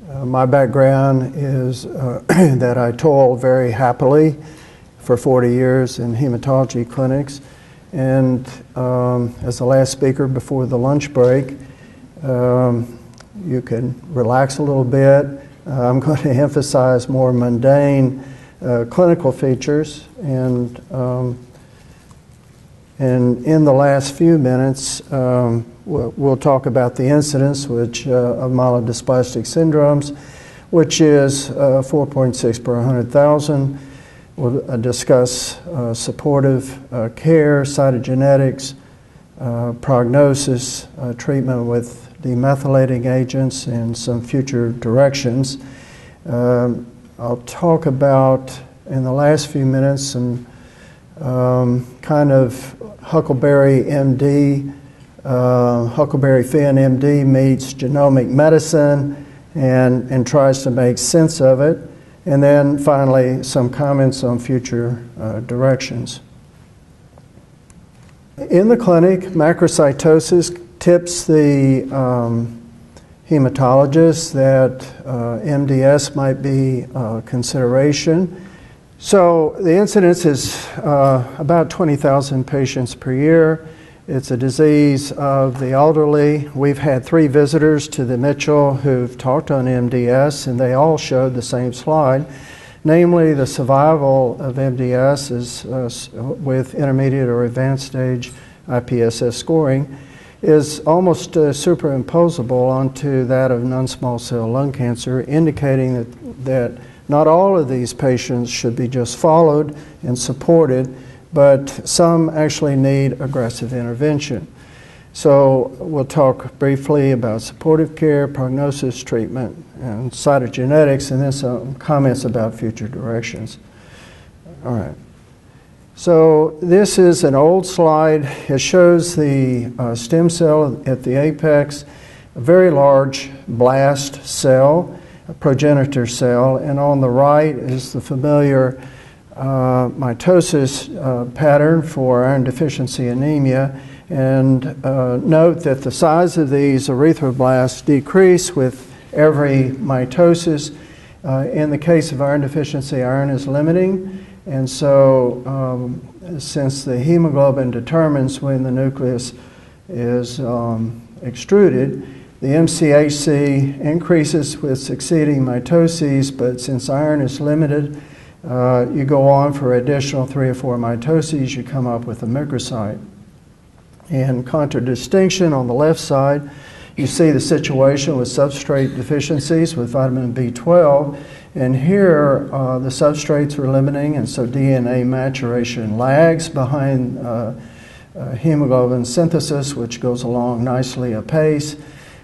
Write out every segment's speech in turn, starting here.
My background is that I toiled very happily for 40 years in hematology clinics. And as the last speaker before the lunch break, you can relax a little bit. I'm going to emphasize more mundane clinical features. And in the last few minutes, we'll talk about the incidence of myelodysplastic syndromes, which is 4.6 per 100,000. We'll discuss supportive care, cytogenetics, prognosis, treatment with demethylating agents, and some future directions. I'll talk about, in the last few minutes, some kind of Huckleberry MD, Huckleberry Finn MD meets genomic medicine and tries to make sense of it. And then finally, some comments on future directions. In the clinic, macrocytosis tips the hematologist that MDS might be a consideration. So the incidence is about 20,000 patients per year. It's a disease of the elderly. We've had 3 visitors to the Mitchell who've talked on MDS, and they all showed the same slide. Namely, the survival of MDS is with intermediate or advanced stage IPSS scoring is almost superimposable onto that of non-small cell lung cancer, indicating that not all of these patients should be just followed and supported, but some actually need aggressive intervention. So we'll talk briefly about supportive care, prognosis, treatment, and cytogenetics, and then some comments about future directions. All right. So this is an old slide. It shows the stem cell at the apex, a very large blast cell, a progenitor cell, and on the right is the familiar mitosis pattern for iron deficiency anemia. And note that the size of these erythroblasts decrease with every mitosis. In the case of iron deficiency, iron is limiting. And so since the hemoglobin determines when the nucleus is extruded, the MCHC increases with succeeding mitoses, but since iron is limited, you go on for additional 3 or 4 mitoses, you come up with a microcyte. In contradistinction, on the left side, you see the situation with substrate deficiencies with vitamin B12, and here the substrates are limiting, and so DNA maturation lags behind hemoglobin synthesis, which goes along nicely apace.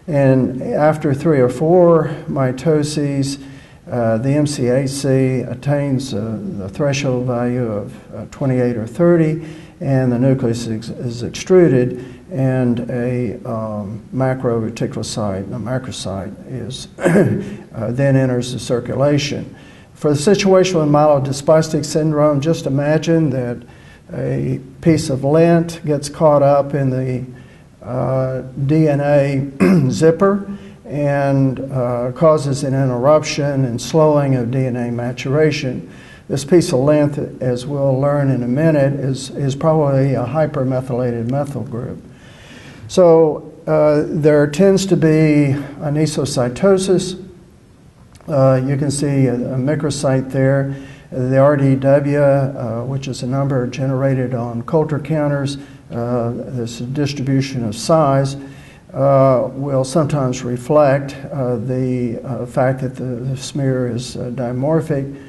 And after 3 or 4 mitoses, the MCHC attains the threshold value of 28 or 30, and the nucleus is extruded, and a macroreticulocyte, a macrocyte, is then enters the circulation. For the situation with myelodysplastic syndrome, just imagine that a piece of lint gets caught up in the DNA zipper and causes an interruption and slowing of DNA maturation. This piece of lint, as we'll learn in a minute, is probably a hypermethylated methyl group. So there tends to be anisocytosis. You can see a microcyte there. The RDW, which is a number generated on Coulter counters, this distribution of size, will sometimes reflect the fact that the smear is dimorphic.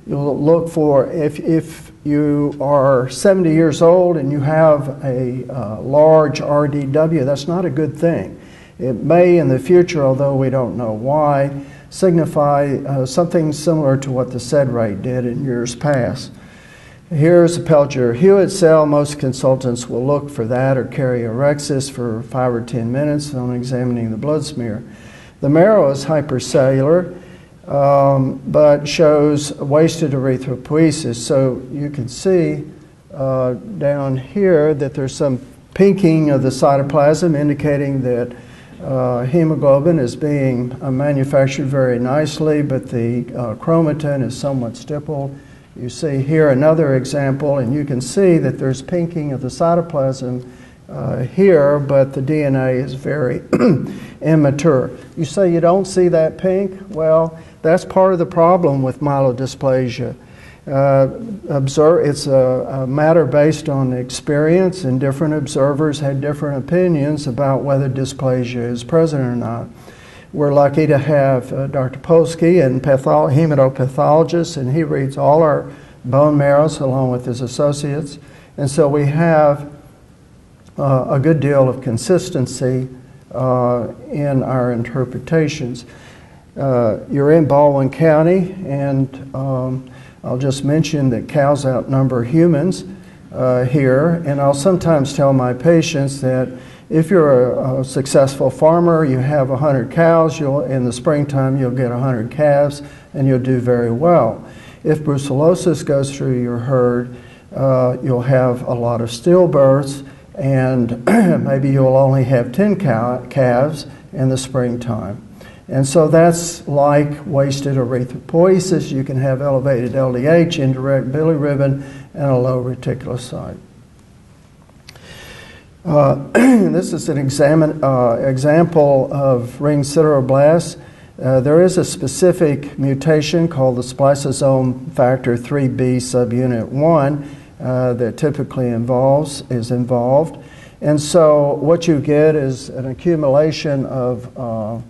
You'll look for, if you are 70 years old and you have a large RDW, that's not a good thing. It may in the future, although we don't know why, signify something similar to what the SED rate did in years past. Here's a Peltier-Hewitt cell. Most consultants will look for that or karyorrhexis for 5 or 10 minutes on examining the blood smear. The marrow is hypercellular, but shows wasted erythropoiesis. So you can see down here that there's some pinking of the cytoplasm indicating that Hemoglobin is being manufactured very nicely, but the chromatin is somewhat stippled. You see here another example, and you can see that there's pinking of the cytoplasm here, but the DNA is very immature. You say you don't see that pink? Well, that's part of the problem with myelodysplasia. It's a matter based on experience, and different observers had different opinions about whether dysplasia is present or not. We're lucky to have Dr. Polsky, and hematopathologist, and he reads all our bone marrows along with his associates. And so we have a good deal of consistency in our interpretations. You're in Baldwin County, and I'll just mention that cows outnumber humans here, and I'll sometimes tell my patients that if you're a successful farmer, you have 100 cows, in the springtime you'll get 100 calves, and you'll do very well. If brucellosis goes through your herd, you'll have a lot of stillbirths, and maybe you'll only have 10 calves in the springtime. And so that's like wasted erythropoiesis. You can have elevated LDH, indirect bilirubin, and a low reticulocyte. This is an example of ring sideroblasts. There is a specific mutation called the spliceosome factor 3b subunit 1 that typically is involved. And so what you get is an accumulation of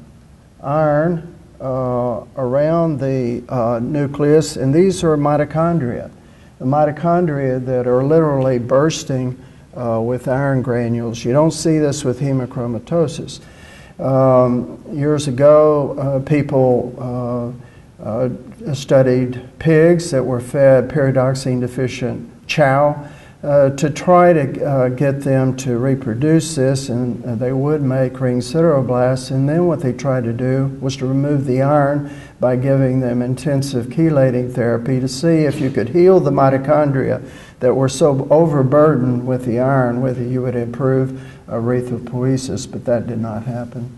iron around the nucleus, and these are mitochondria. The mitochondria that are literally bursting with iron granules. You don't see this with hemochromatosis. Years ago, people studied pigs that were fed pyridoxine deficient chow to try to get them to reproduce this, and they would make ring sideroblasts. And then what they tried to do was to remove the iron by giving them intensive chelating therapy to see if you could heal the mitochondria that were so overburdened with the iron, whether you would improve erythropoiesis, but that did not happen.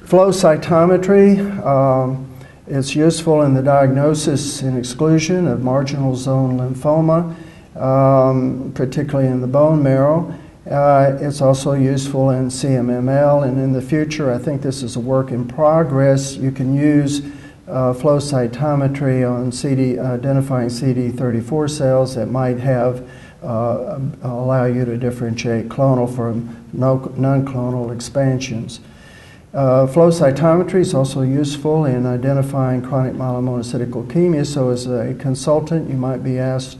Flow cytometry is useful in the diagnosis and exclusion of marginal zone lymphoma, particularly in the bone marrow. It's also useful in CMML, and in the future, I think this is a work in progress. You can use flow cytometry on identifying CD34 cells that might have allow you to differentiate clonal from non-clonal expansions. Flow cytometry is also useful in identifying chronic myelomonocytic leukemia. So as a consultant, you might be asked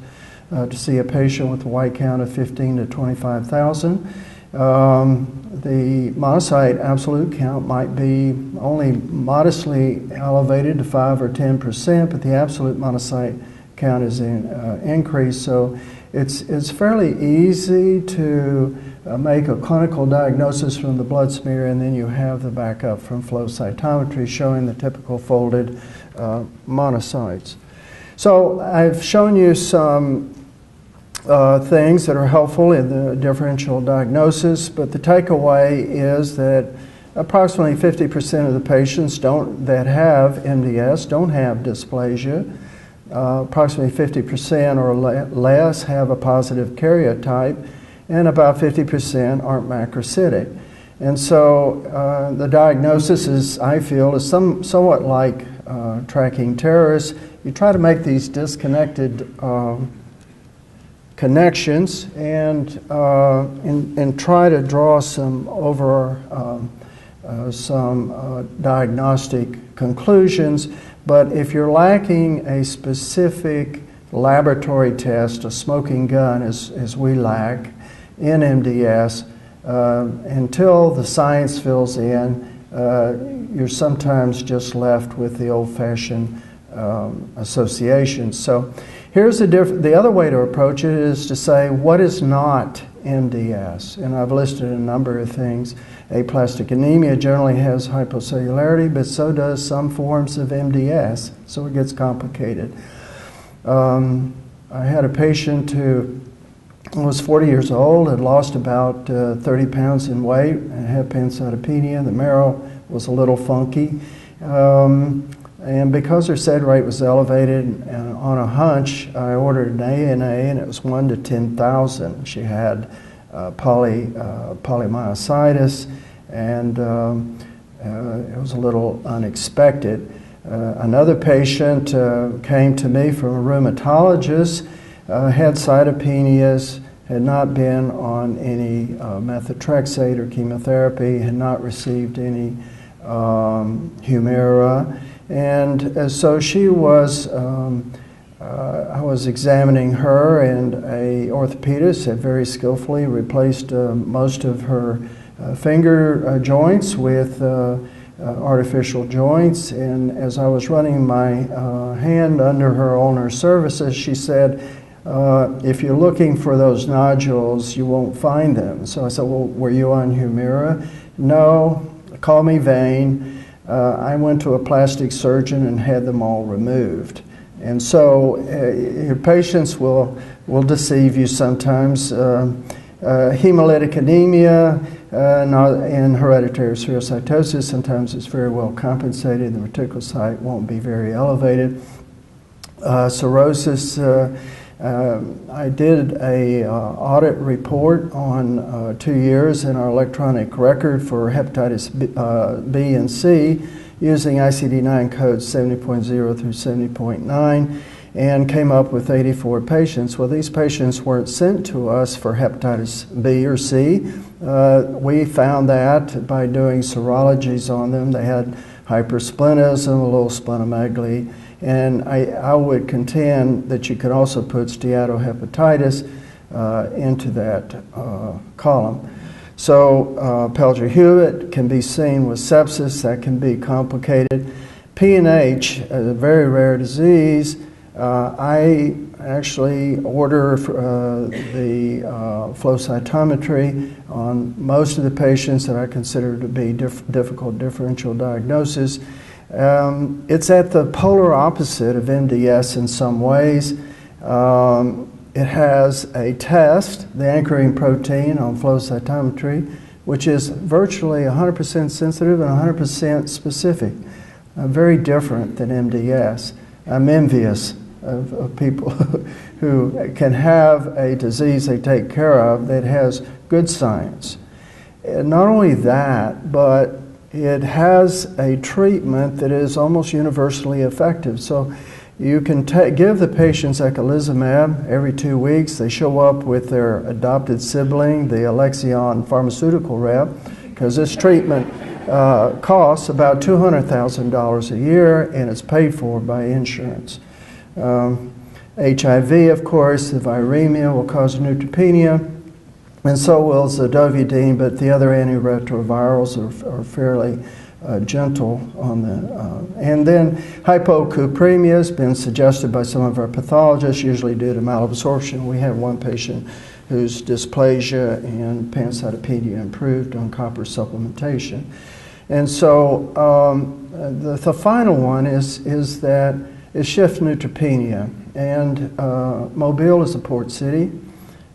to see a patient with a white count of 15 to 25,000. The monocyte absolute count might be only modestly elevated to 5 or 10%, but the absolute monocyte count is increased. So it's fairly easy to make a clinical diagnosis from the blood smear, and then you have the backup from flow cytometry showing the typical folded monocytes. So I've shown you some things that are helpful in the differential diagnosis, but the takeaway is that approximately 50% of the patients that have MDS don't have dysplasia. Approximately 50% or less have a positive karyotype, and about 50% aren't macrocytic. And so the diagnosis is, I feel, is somewhat like tracking terrorists. You try to make these disconnected connections and try to draw some diagnostic conclusions. But if you're lacking a specific laboratory test, a smoking gun as we lack in MDS, until the science fills in, you're sometimes just left with the old-fashioned associations. So here's the other way to approach it is to say, what is not MDS? And I've listed a number of things. Aplastic anemia generally has hypocellularity, but so does some forms of MDS, so it gets complicated. I had a patient who was 40 years old, had lost about 30 pounds in weight, and had pancytopenia. The marrow was a little funky. And because her SED rate was elevated, on a hunch, I ordered an ANA, and it was 1 to 10,000. She had polymyositis, and it was a little unexpected. Another patient came to me from a rheumatologist, had cytopenias, had not been on any methotrexate or chemotherapy, had not received any Humira, and so she was, I was examining her, and a orthopedist had very skillfully replaced most of her finger joints with artificial joints, and as I was running my hand under her ulnar surfaces, she said, if you're looking for those nodules, you won't find them. So I said, well, were you on Humira? No, call me vain. I went to a plastic surgeon and had them all removed. And so your patients will deceive you sometimes. Hemolytic anemia and hereditary spherocytosis, sometimes it's very well compensated. The reticulocyte won't be very elevated. Cirrhosis, I did a audit report on 2 years in our electronic record for hepatitis B and C using ICD-9 codes 70.0 through 70.9, and came up with 84 patients. Well, these patients weren't sent to us for hepatitis B or C. We found that by doing serologies on them. They had hypersplenism, a little splenomegaly, and I would contend that you could also put steatohepatitis into that column. So Pelger-Hewitt can be seen with sepsis. That can be complicated. PNH, a very rare disease. I actually order the flow cytometry on most of the patients that I consider to be difficult differential diagnosis. It's at the polar opposite of MDS in some ways. It has a test, the anchoring protein on flow cytometry, which is virtually 100% sensitive and 100% specific. Very different than MDS. I'm envious of people who can have a disease they take care of that has good science. And not only that, but it has a treatment that is almost universally effective. So you can give the patients eculizumab every 2 weeks. They show up with their adopted sibling, the Alexion pharmaceutical rep, because this treatment costs about $200,000 a year, and it's paid for by insurance. HIV, of course, the viremia will cause neutropenia, and so will zidovudine, but the other antiretrovirals are fairly gentle on the, and then hypocupremia has been suggested by some of our pathologists, usually due to malabsorption. We have one patient whose dysplasia and pancytopenia improved on copper supplementation. And so the final one is that it's shift neutropenia, and Mobile is a port city.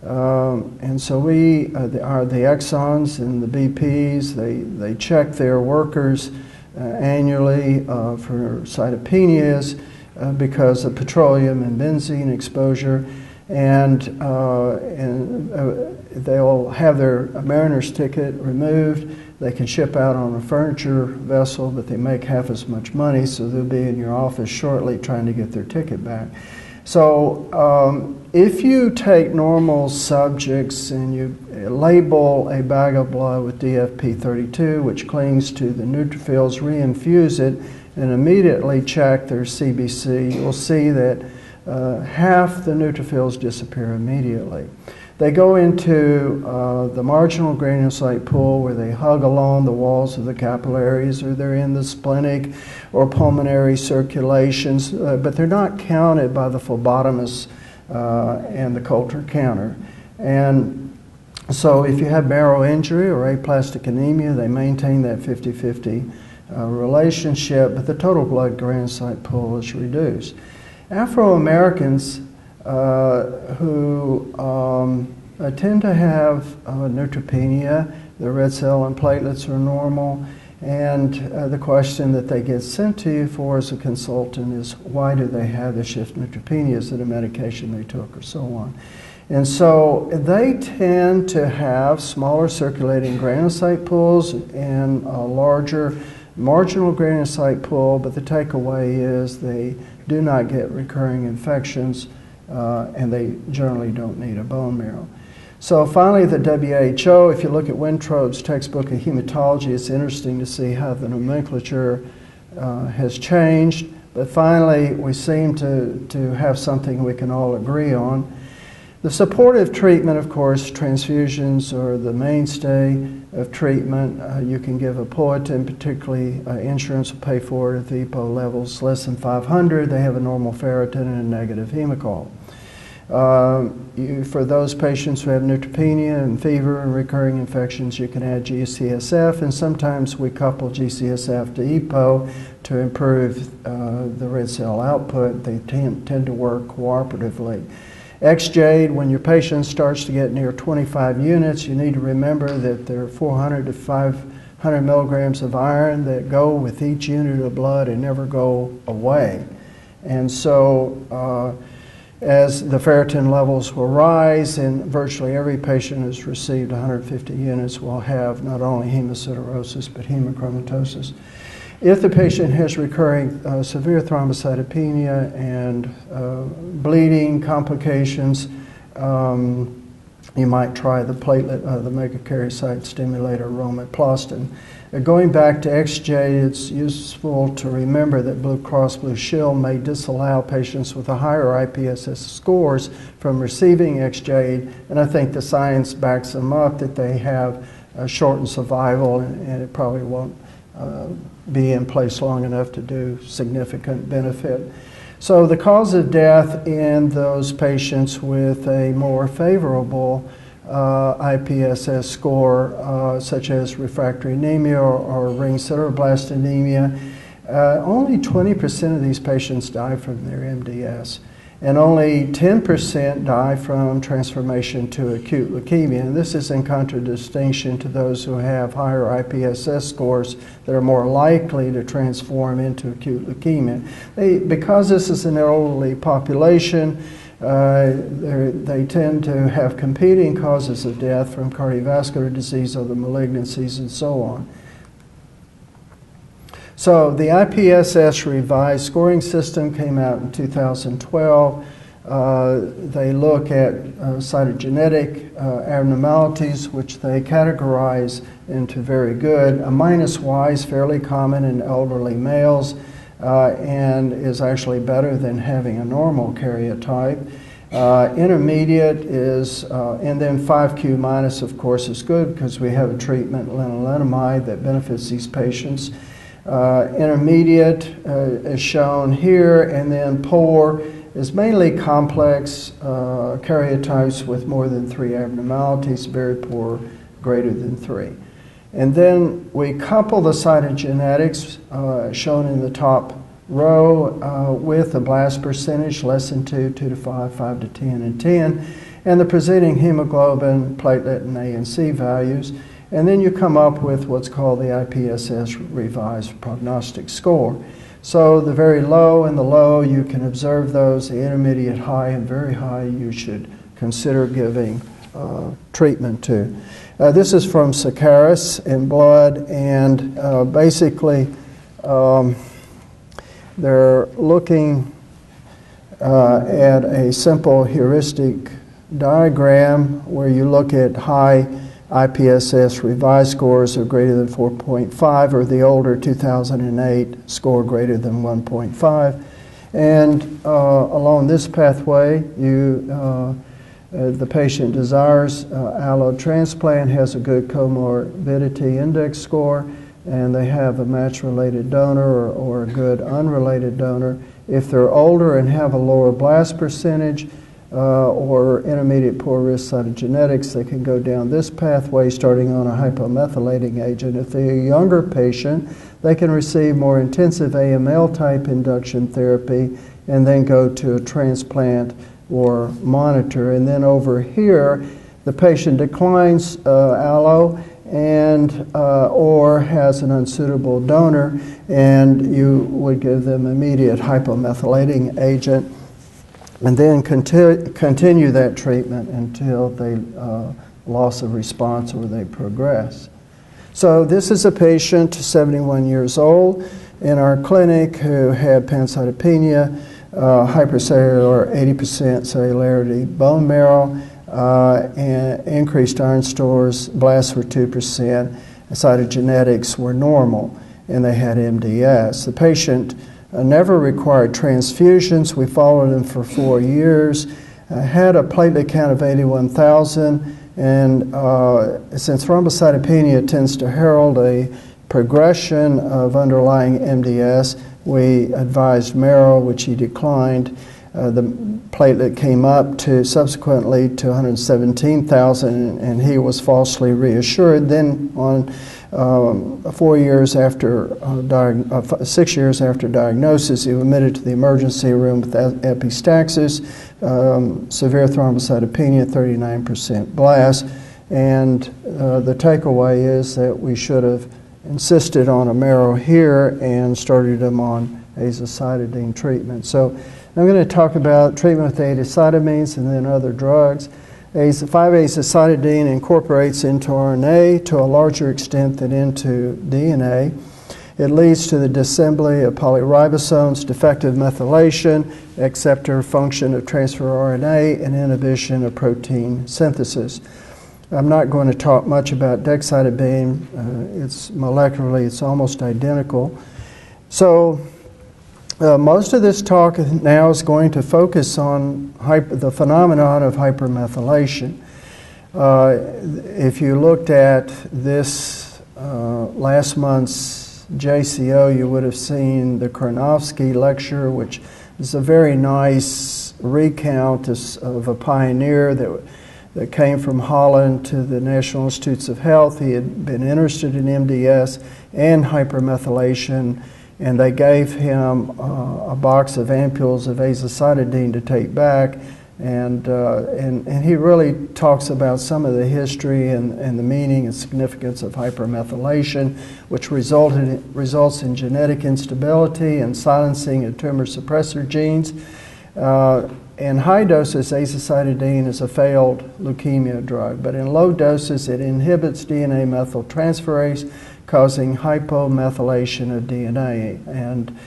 And so we are the Exxons and the BPs. They check their workers annually for cytopenias because of petroleum and benzene exposure, and they'll have their mariner's ticket removed. They can ship out on a furniture vessel, but they make half as much money, so they'll be in your office shortly trying to get their ticket back. So if you take normal subjects and you label a bag of blood with DFP32, which clings to the neutrophils, reinfuse it, and immediately check their CBC, you'll see that half the neutrophils disappear immediately. They go into the marginal granulocyte pool where they hug along the walls of the capillaries, or they're in the splenic or pulmonary circulations, but they're not counted by the phlebotomist and the Coulter counter. And so if you have marrow injury or aplastic anemia, they maintain that 50-50 relationship, but the total blood granulocyte pool is reduced. Afro-Americans who tend to have neutropenia. Their red cell and platelets are normal. And the question that they get sent to you for as a consultant is, why do they have the shift neutropenia? Is it a medication they took or so on? And so they tend to have smaller circulating granulocyte pools and a larger marginal granulocyte pool, but the takeaway is they do not get recurring infections and they generally don't need a bone marrow. So finally, the WHO, if you look at Wintrobe's textbook of hematology, it's interesting to see how the nomenclature has changed. But finally, we seem to have something we can all agree on. The supportive treatment, of course, transfusions are the mainstay of treatment. You can give a Poetin, particularly insurance will pay for it if the EPO levels less than 500. They have a normal ferritin and a negative hemocal. For those patients who have neutropenia and fever and recurring infections, you can add G-CSF, and sometimes we couple G-CSF to EPO to improve the red cell output. They tend to work cooperatively. XJADE, when your patient starts to get near 25 units, you need to remember that there are 400 to 500 milligrams of iron that go with each unit of blood and never go away. And so as the ferritin levels will rise, and virtually every patient who's received 150 units will have not only hemosiderosis but hemochromatosis. If the patient has recurring severe thrombocytopenia and bleeding complications, you might try the platelet, the megakaryocyte stimulator, romiplostin. Going back to XJ, it's useful to remember that Blue Cross Blue Shield may disallow patients with a higher IPSS scores from receiving XJ, and I think the science backs them up that they have a shortened survival, and it probably won't be in place long enough to do significant benefit. So the cause of death in those patients with a more favorable IPSS score, such as refractory anemia or ring sideroblast anemia, only 20% of these patients die from their MDS, and only 10% die from transformation to acute leukemia. And this is in contradistinction to those who have higher IPSS scores that are more likely to transform into acute leukemia. Because this is an elderly population, they tend to have competing causes of death from cardiovascular disease, other malignancies, and so on. So the IPSS revised scoring system came out in 2012. They look at cytogenetic abnormalities, which they categorize into very good. A -Y is fairly common in elderly males and is actually better than having a normal karyotype. Intermediate is, and then 5Q minus, of course, is good because we have a treatment, lenalidomide, that benefits these patients. Intermediate is shown here, and then poor is mainly complex karyotypes with more than 3 abnormalities, very poor, greater than 3. And then we couple the cytogenetics shown in the top row with a blast percentage, less than 2, 2 to 5, 5 to 10, and 10, and the presenting hemoglobin, platelet, and ANC values. And then you come up with what's called the IPSS revised prognostic score. So the very low and the low, you can observe those. The intermediate, high, and very high, you should consider giving treatment to. This is from Sakaris in blood, and basically they're looking at a simple heuristic diagram where you look at high IPSS revised scores of greater than 4.5, or the older 2008 score greater than 1.5. And along this pathway, the patient desires allotransplant, has a good comorbidity index score, and they have a match-related donor or a good unrelated donor. If they're older and have a lower blast percentage, or intermediate poor risk cytogenetics, they can go down this pathway starting on a hypomethylating agent. If they're a younger patient, they can receive more intensive AML type induction therapy and then go to a transplant or monitor. And then over here, the patient declines allo and or has an unsuitable donor, and you would give them immediate hypomethylating agent, and then continue that treatment until they loss of response or they progress. So this is a patient, 71 years old, in our clinic who had pancytopenia, hypercellular 80% cellularity bone marrow, and increased iron stores, blasts were 2%, cytogenetics were normal, and they had MDS. The patient never required transfusions. We followed him for 4 years, had a platelet count of 81,000, and since thrombocytopenia tends to herald a progression of underlying MDS, we advised marrow, which he declined. The platelet came up to subsequently to 117,000, and he was falsely reassured. Then on 6 years after diagnosis, he was admitted to the emergency room with epistaxis, severe thrombocytopenia, 39% blast, and the takeaway is that we should have insisted on a marrow here and started him on azacitidine treatment. So I'm going to talk about treatment with azacitidines and then other drugs. 5-azacitidine incorporates into RNA to a larger extent than into DNA. It leads to the disassembly of polyribosomes, defective methylation, acceptor function of transfer RNA, and inhibition of protein synthesis. I'm not going to talk much about dexcitabine. It's molecularly, it's almost identical. So most of this talk now is going to focus on the phenomenon of hypermethylation. If you looked at this last month's JCO, you would have seen the Karnofsky lecture, which is a very nice recount of a pioneer that came from Holland to the National Institutes of Health. He had been interested in MDS and hypermethylation, and they gave him a box of ampules of azacitidine to take back, and he really talks about some of the history and the meaning and significance of hypermethylation, which results in genetic instability and silencing of tumor suppressor genes. In high doses, azacitidine is a failed leukemia drug, but in low doses it inhibits DNA methyltransferase, causing hypomethylation of DNA. And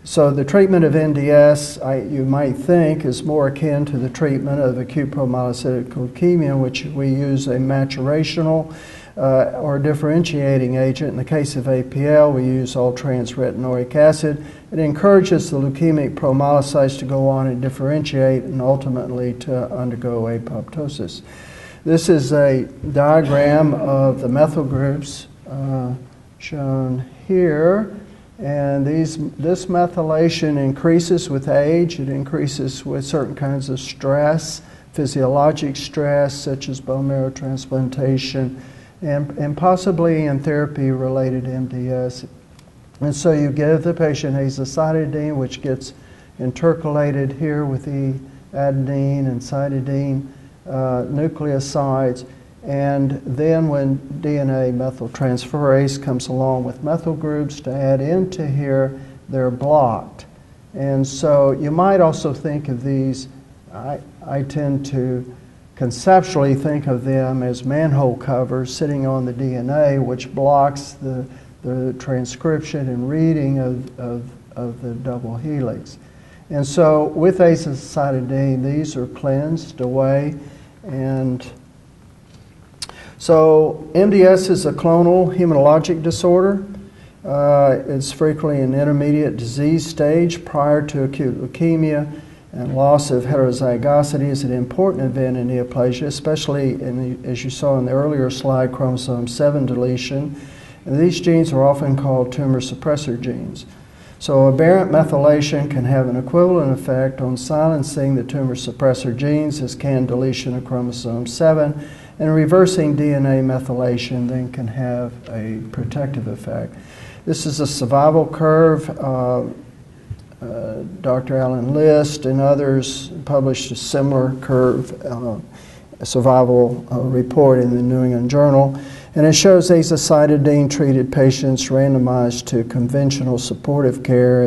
so the treatment of NDS, you might think, is more akin to the treatment of acute promyelocytic leukemia, in which we use a maturational or differentiating agent. In the case of APL, we use all-trans retinoic acid. It encourages the leukemic promyelocytes to go on and differentiate and ultimately to undergo apoptosis. This is a diagram of the methyl groups shown here, and this methylation increases with age. It increases with certain kinds of stress, physiologic stress such as bone marrow transplantation, and possibly in therapy-related MDS. And so you give the patient azacitidine, which gets intercalated here with the adenine and cytidine nucleosides, and then when DNA methyltransferase comes along with methyl groups to add into here, they're blocked. And so you might also think of these, I tend to conceptually think of them as manhole covers sitting on the DNA, which blocks the transcription and reading of the double helix. And so with azacitidine, these are cleansed away. And so MDS is a clonal hematologic disorder. It's frequently an intermediate disease stage prior to acute leukemia, and loss of heterozygosity is an important event in neoplasia, especially as you saw in the earlier slide, chromosome 7 deletion. And these genes are often called tumor suppressor genes. So aberrant methylation can have an equivalent effect on silencing the tumor suppressor genes as can deletion of chromosome 7, and reversing DNA methylation then can have a protective effect. This is a survival curve Dr. Alan List and others published a similar curve survival report in the New England Journal, and it shows azacitidine-treated patients randomized to conventional supportive care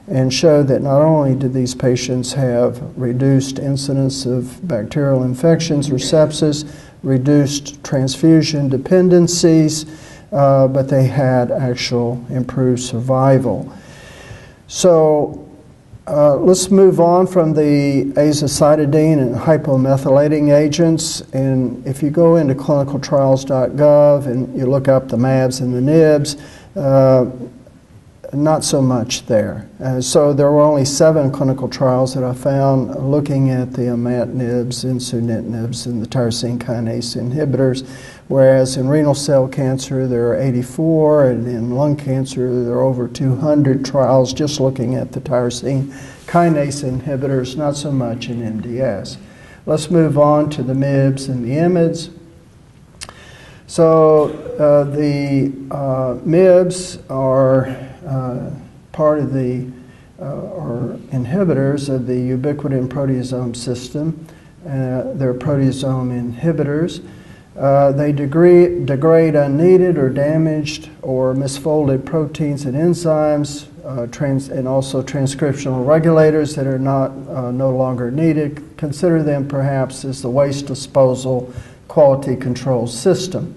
and showed that not only did these patients have reduced incidence of bacterial infections or sepsis, reduced transfusion dependencies, but they had actual improved survival. So let's move on from the azacitidine and hypomethylating agents. And if you go into clinicaltrials.gov and you look up the MABs and the NIBs, not so much there. So there were only 7 clinical trials that I found looking at the imatinibs and sunitinibs and the tyrosine kinase inhibitors, whereas in renal cell cancer there are 84, and in lung cancer there are over 200 trials just looking at the tyrosine kinase inhibitors, not so much in MDS. Let's move on to the MIBs and the IMIDs. So the MIBs are part of the or inhibitors of the ubiquitin proteasome system. They're proteasome inhibitors. They degrade unneeded or damaged or misfolded proteins and enzymes, and also transcriptional regulators that are no longer needed. Consider them perhaps as the waste disposal quality control system.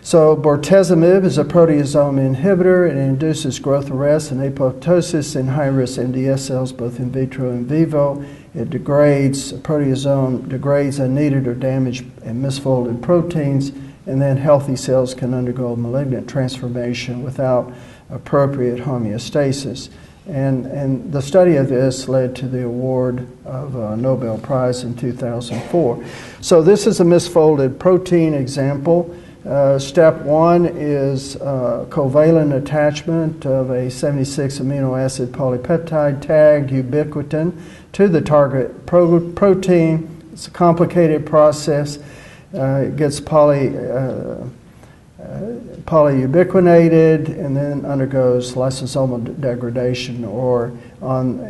So bortezomib is a proteasome inhibitor. It induces growth arrest and apoptosis in high-risk MDS cells, both in vitro and vivo. It degrades, proteasome degrades unneeded or damaged and misfolded proteins, and then healthy cells can undergo malignant transformation without appropriate homeostasis. And the study of this led to the award of a Nobel Prize in 2004. So this is a misfolded protein example. Step 1 is covalent attachment of a 76 amino acid polypeptide tagged ubiquitin to the target protein. It's a complicated process. It gets polyubiquinated and then undergoes lysosomal degradation, or on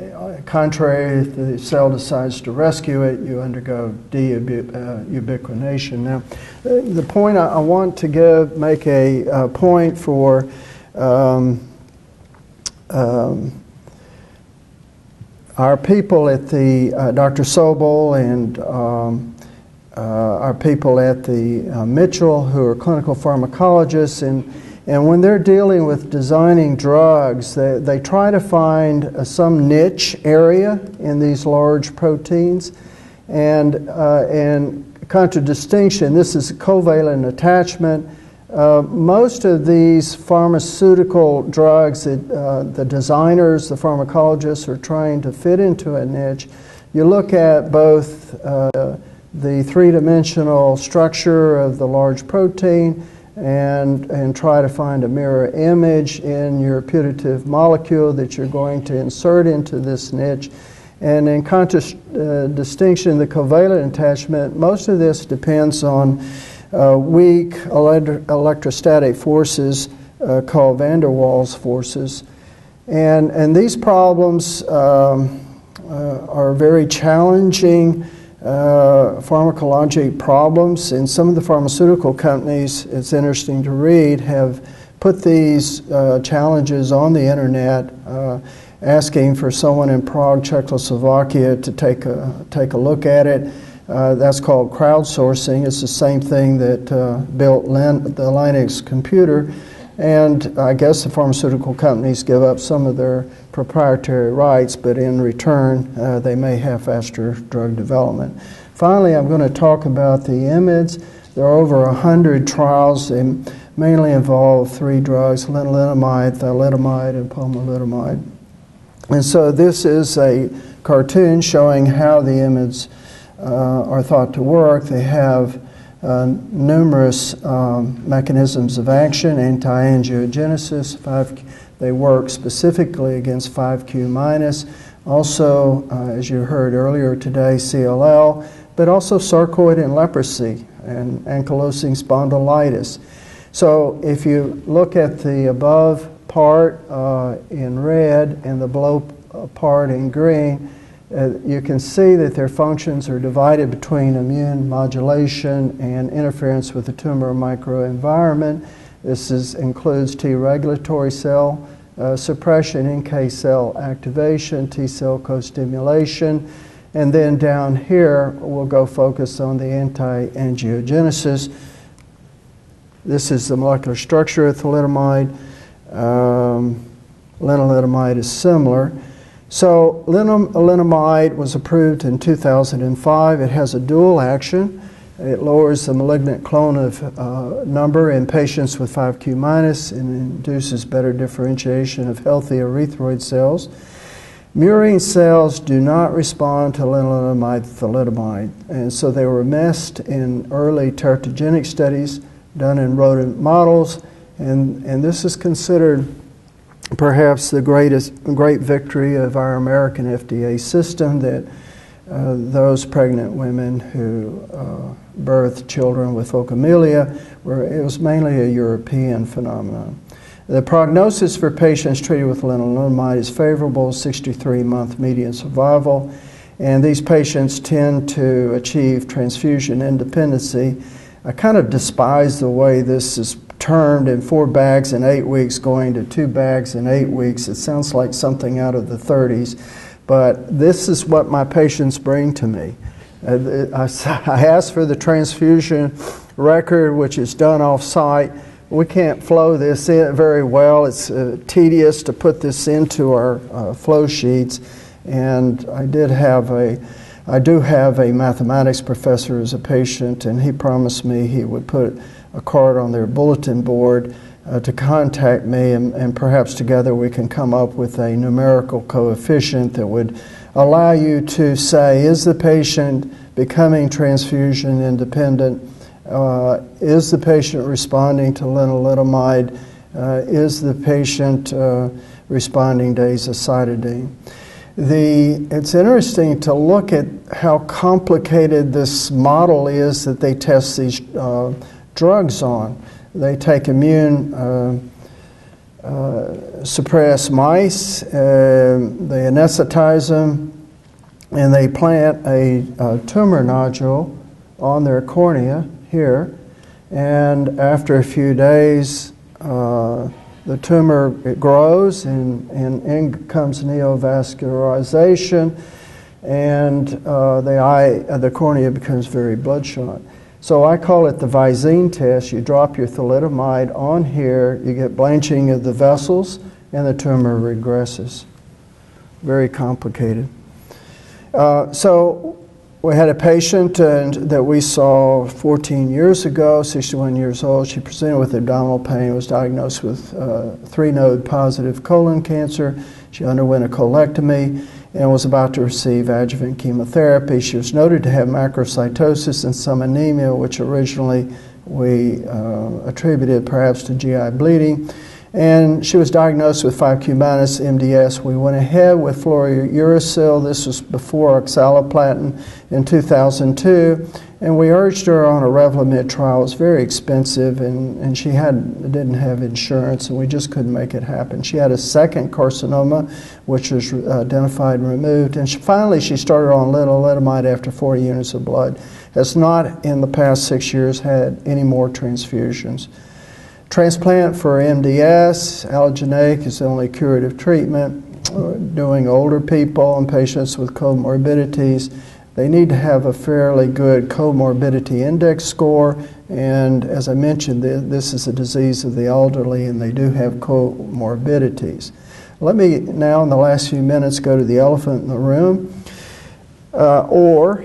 contrary, if the cell decides to rescue it, you undergo deubiquination. Now, the point I want to make a point for our people at the Dr. Sobel and our people at the Mitchell, who are clinical pharmacologists, and when they're dealing with designing drugs, they try to find some niche area in these large proteins. And contradistinction, this is a covalent attachment. Most of these pharmaceutical drugs that the designers, the pharmacologists, are trying to fit into a niche, you look at both the three-dimensional structure of the large protein and try to find a mirror image in your putative molecule that you're going to insert into this niche. And in contradistinction, the covalent attachment, most of this depends on weak electrostatic forces called van der Waals forces. And these problems are very challenging pharmacologic problems, and some of the pharmaceutical companies, it's interesting to read, have put these challenges on the internet, asking for someone in Prague, Czechoslovakia to take a look at it. That's called crowdsourcing. It's the same thing that built the Linux computer. And I guess the pharmaceutical companies give up some of their proprietary rights, but in return, they may have faster drug development. Finally, I'm going to talk about the IMIDs. There are over 100 trials. They mainly involve 3 drugs, lenalidomide, thalidomide, and pomalidomide. And so this is a cartoon showing how the IMIDs are thought to work. They have numerous mechanisms of action, anti-angiogenesis. They work specifically against 5q-, also, as you heard earlier today, CLL, but also sarcoid and leprosy and ankylosing spondylitis. So if you look at the above part in red and the below apart in green, you can see that their functions are divided between immune modulation and interference with the tumor microenvironment. This includes T regulatory cell suppression, NK cell activation, T cell co-stimulation, and then down here we'll go focus on the anti-angiogenesis. This is the molecular structure of thalidomide. Lenalidomide is similar. So lenalidomide was approved in 2005. It has a dual action. It lowers the malignant clone number in patients with 5q minus and induces better differentiation of healthy erythroid cells. Murine cells do not respond to lenalidomide thalidomide, and so they were missed in early teratogenic studies done in rodent models, and this is considered perhaps the great victory of our American FDA system, that those pregnant women who birthed children with phocomelia, it was mainly a European phenomenon. The prognosis for patients treated with lenalidomide is favorable, 63-month median survival, and these patients tend to achieve transfusion independency. I kind of despise the way this is termed in 4 bags in 8 weeks going to 2 bags in 8 weeks. It sounds like something out of the 30s, but this is what my patients bring to me. I ask for the transfusion record, which is done off-site. We can't flow this in very well. It's tedious to put this into our flow sheets, and I do have a mathematics professor as a patient, and he promised me he would put a card on their bulletin board to contact me, and perhaps together we can come up with a numerical coefficient that would allow you to say, is the patient becoming transfusion independent? Is the patient responding to lenalidomide? Is the patient responding to azacitidine? It's interesting to look at how complicated this model is that they test these drugs on. They take immune suppressed mice, they anesthetize them, and they plant a tumor nodule on their cornea here, and after a few days the tumor grows and in comes neovascularization, and the cornea becomes very bloodshot. So I call it the Visine test. You drop your thalidomide on here, you get blanching of the vessels, and the tumor regresses. Very complicated. So we had a patient that we saw 14 years ago, 61 years old. She presented with abdominal pain, was diagnosed with 3-node positive colon cancer. She underwent a colectomy and was about to receive adjuvant chemotherapy. She was noted to have macrocytosis and some anemia, which originally we attributed perhaps to GI bleeding. And she was diagnosed with 5q minus MDS. We went ahead with fluorouracil. This was before oxaliplatin in 2002. And we urged her on a Revlimid trial. It was very expensive, and she didn't have insurance, and we just couldn't make it happen. She had a second carcinoma, which was identified and removed. And finally, she started on lenalidomide after 40 units of blood. Has not, in the past 6 years, had any more transfusions. Transplant for MDS, allogeneic is the only curative treatment. Doing older people and patients with comorbidities, they need to have a fairly good comorbidity index score, and as I mentioned, this is a disease of the elderly and they do have comorbidities. Let me now, in the last few minutes, go to the elephant in the room, or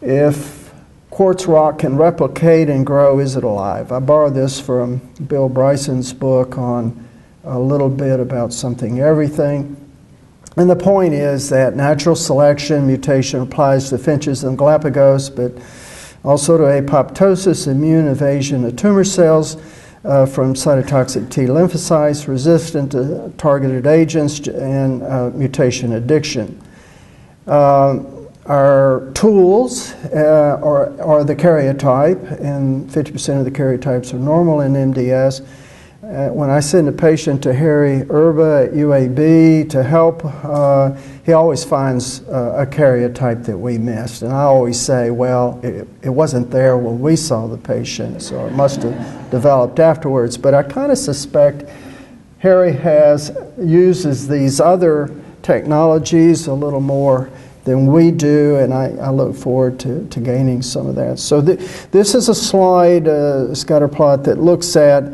if quartz rock can replicate and grow, is it alive? I borrowed this from Bill Bryson's book on a little bit about something everything. And the point is that natural selection mutation applies to finches and Galapagos, but also to apoptosis, immune evasion of tumor cells from cytotoxic T lymphocytes, resistant to targeted agents, and mutation addiction. Our tools are the karyotype, and 50% of the karyotypes are normal in MDS. when I send a patient to Harry Erba at UAB to help, he always finds a karyotype that we missed. And I always say, well, it wasn't there when we saw the patient, so it must have developed afterwards. But I kind of suspect Harry uses these other technologies a little more than we do, and I look forward to gaining some of that. So this is a slide, scatter plot, that looks at,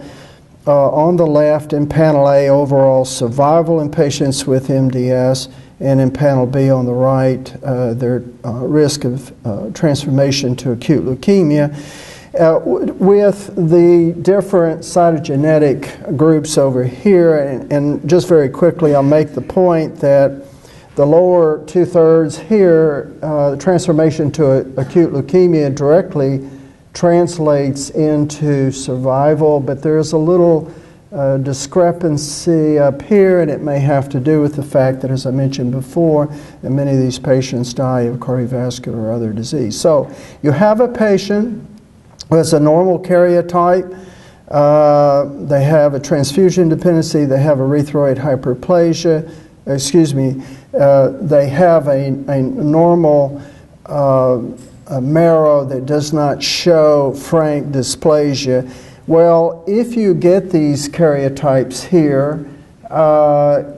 on the left in panel A, overall survival in patients with MDS, and in panel B on the right, their risk of transformation to acute leukemia. With the different cytogenetic groups over here, and just very quickly I'll make the point that the lower two-thirds here, the transformation to acute leukemia directly translates into survival, but there's a little discrepancy up here, and it may have to do with the fact that, as I mentioned before, that many of these patients die of cardiovascular or other disease. So you have a patient who has a normal karyotype, they have a transfusion dependency, they have erythroid hyperplasia, they have a normal marrow that does not show frank dysplasia. Well, if you get these karyotypes here,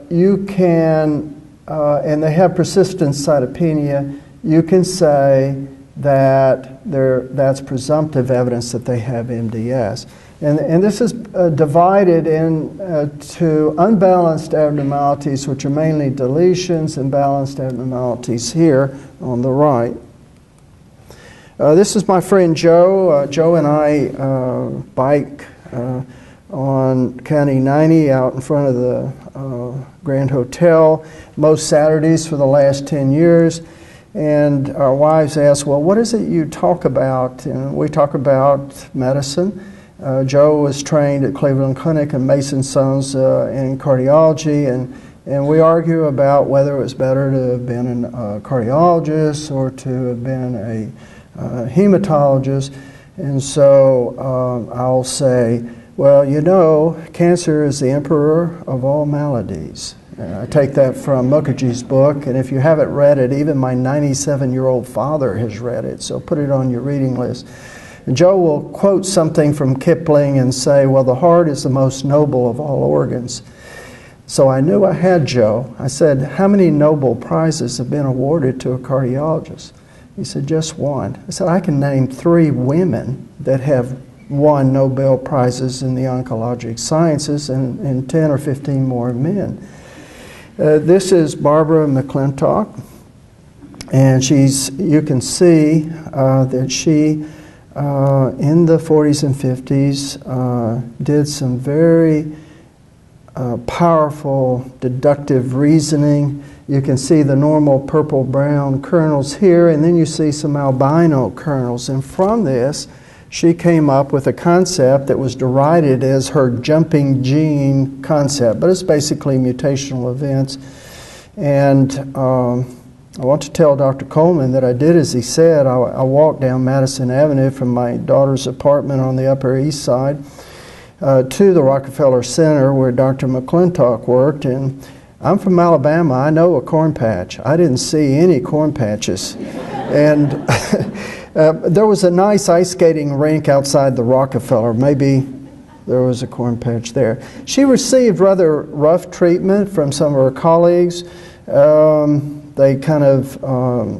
you can, and they have persistent cytopenia, you can say that that's presumptive evidence that they have MDS. And this is divided into unbalanced abnormalities, which are mainly deletions, and balanced abnormalities here on the right. This is my friend Joe. Joe and I bike on County 90 out in front of the Grand Hotel most Saturdays for the last 10 years. And our wives ask, well, what is it you talk about? And we talk about medicine. Joe was trained at Cleveland Clinic and Mason Sons in cardiology, and we argue about whether it was better to have been a cardiologist or to have been a hematologist. And so I'll say, well, you know, cancer is the emperor of all maladies. I take that from Mukherjee's book, and if you haven't read it, even my 97-year-old father has read it, so put it on your reading list. And Joe will quote something from Kipling and say, well, the heart is the most noble of all organs. So I knew I had Joe. I said, how many Nobel Prizes have been awarded to a cardiologist? He said, just one. I said, I can name 3 women that have won Nobel Prizes in the oncologic sciences, and 10 or 15 more men. This is Barbara McClintock, and you can see that she, in the 40s and 50s, did some very powerful deductive reasoning. You can see the normal purple-brown kernels here, and then you see some albino kernels. And from this, she came up with a concept that was derided as her jumping gene concept, but it's basically mutational events. And I want to tell Dr. Coleman that I did as he said. I walked down Madison Avenue from my daughter's apartment on the Upper East Side to the Rockefeller Center where Dr. McClintock worked. And I'm from Alabama. I know a corn patch. I didn't see any corn patches. And there was a nice ice skating rink outside the Rockefeller. Maybe there was a corn patch there. She received rather rough treatment from some of her colleagues. They kind of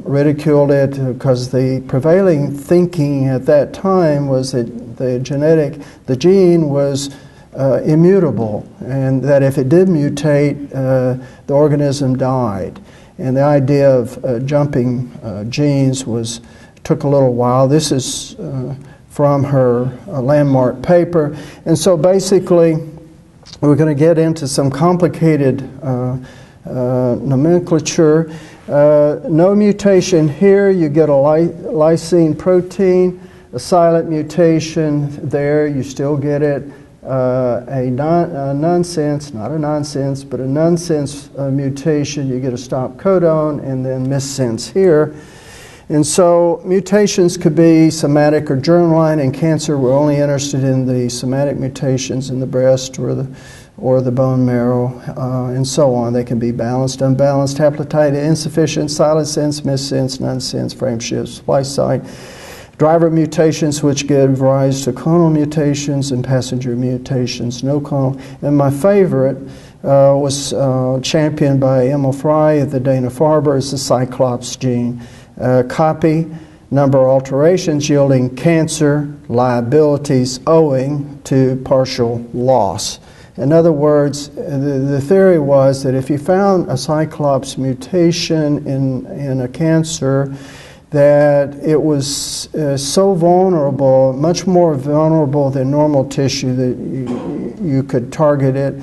ridiculed it because the prevailing thinking at that time was that the gene was immutable, and that if it did mutate, the organism died. And the idea of jumping genes took a little while. This is from her landmark paper. And so basically, we're going to get into some complicated nomenclature. No mutation here, you get a lysine protein. A silent mutation there, you still get it. A nonsense, not a nonsense, but a nonsense mutation, you get a stop codon, and then missense here. And so mutations could be somatic or germline. In cancer, we're only interested in the somatic mutations in the breast or the bone marrow, and so on. They can be balanced, unbalanced, haplotype, insufficient, silent sense, missense, nonsense, frame shift, splice site. Driver mutations, which give rise to clonal mutations, and passenger mutations, no clonal. And my favorite was championed by Emil Frey at the Dana-Farber, is the Cyclops gene. Copy, number of alterations yielding cancer liabilities owing to partial loss. In other words, the theory was that if you found a Cyclops mutation in a cancer, that it was so vulnerable, much more vulnerable than normal tissue, that you could target it,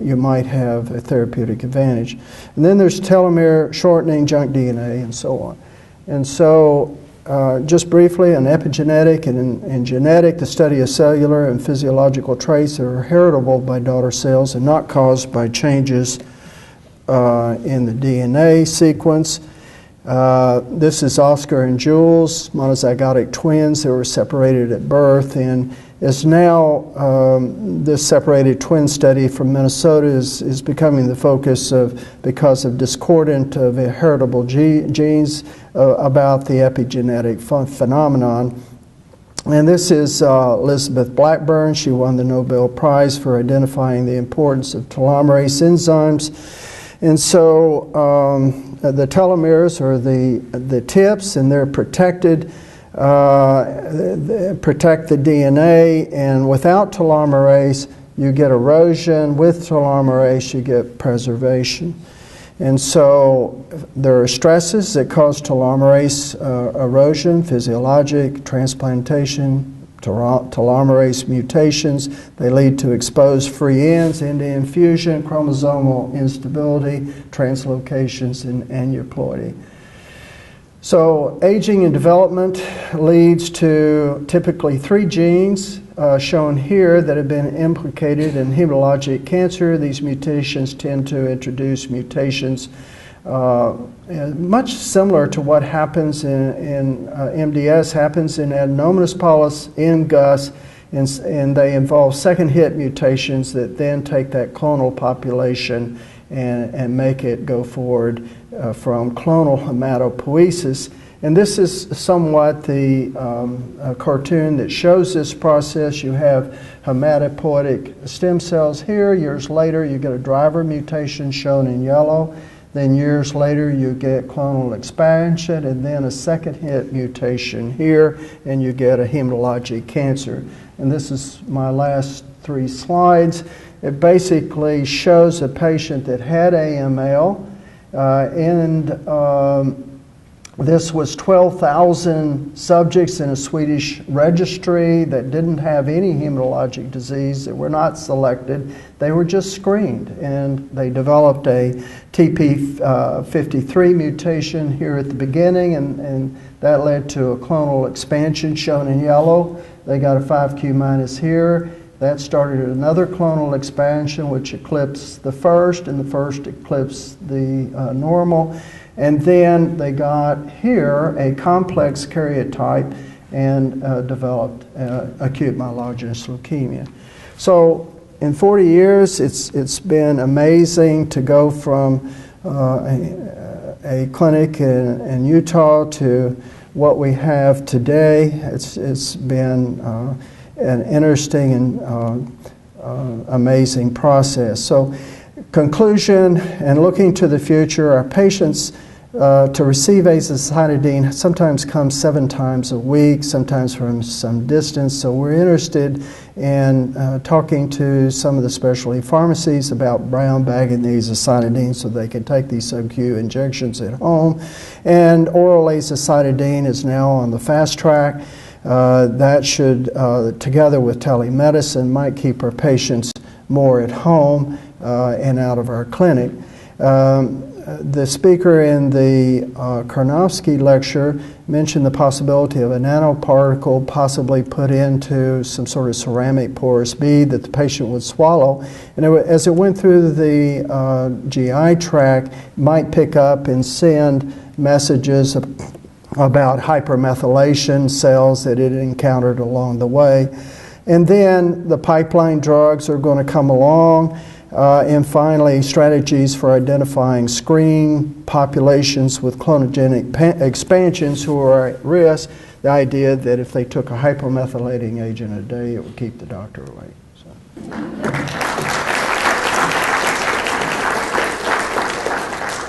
you might have a therapeutic advantage. And then there's telomere shortening, junk DNA, and so on. And so, just briefly, on epigenetic and genetic, the study of cellular and physiological traits that are heritable by daughter cells and not caused by changes in the DNA sequence. This is Oscar and Jules, monozygotic twins that were separated at birth, and is now this separated twin study from Minnesota is becoming the focus because of discordant of heritable genes about the epigenetic phenomenon. And this is Elizabeth Blackburn. She won the Nobel Prize for identifying the importance of telomerase enzymes. And so the telomeres are the tips, and they're protected, protect the DNA, and without telomerase you get erosion. With telomerase you get preservation. And so there are stresses that cause telomerase erosion, physiologic, transplantation, telomerase mutations. They lead to exposed free ends, end-to-end fusion, chromosomal instability, translocations, and aneuploidy. So aging and development leads to typically 3 genes shown here that have been implicated in hematologic cancer. These mutations tend to introduce mutations much similar to what happens in MDS, happens in adenomatous polyps, in GUS, and they involve second hit mutations that then take that clonal population and make it go forward from clonal hematopoiesis. And this is somewhat the cartoon that shows this process. You have hematopoietic stem cells here. Years later, you get a driver mutation shown in yellow. Then years later, you get clonal expansion, and then a second hit mutation here, and you get a hematologic cancer. And this is my last 3 slides. It basically shows a patient that had AML, this was 12,000 subjects in a Swedish registry that didn't have any hematologic disease, that were not selected. They were just screened, and they developed a TP53 mutation here at the beginning, and that led to a clonal expansion shown in yellow. They got a 5q minus here. That started another clonal expansion which eclipsed the first, and the first eclipsed the normal. And then they got here a complex karyotype and developed acute myelogenous leukemia. So in 40 years, it's been amazing to go from a clinic in Utah to what we have today. It's been an interesting and amazing process. So conclusion, and looking to the future, our patients to receive azacitidine sometimes come 7 times a week, sometimes from some distance. So we're interested in talking to some of the specialty pharmacies about brown bagging the azacitidine so they can take these sub-Q injections at home. And oral azacitidine is now on the fast track. That should, together with telemedicine, might keep our patients more at home and out of our clinic. The speaker in the Karnofsky lecture mentioned the possibility of a nanoparticle possibly put into some sort of ceramic porous bead that the patient would swallow. And as it went through the GI tract, might pick up and send messages about hypermethylation cells that it encountered along the way. And then the pipeline drugs are going to come along, and finally strategies for identifying screen populations with clonogenic expansions who are at risk. The idea that if they took a hypomethylating agent a day, it would keep the doctor away. So.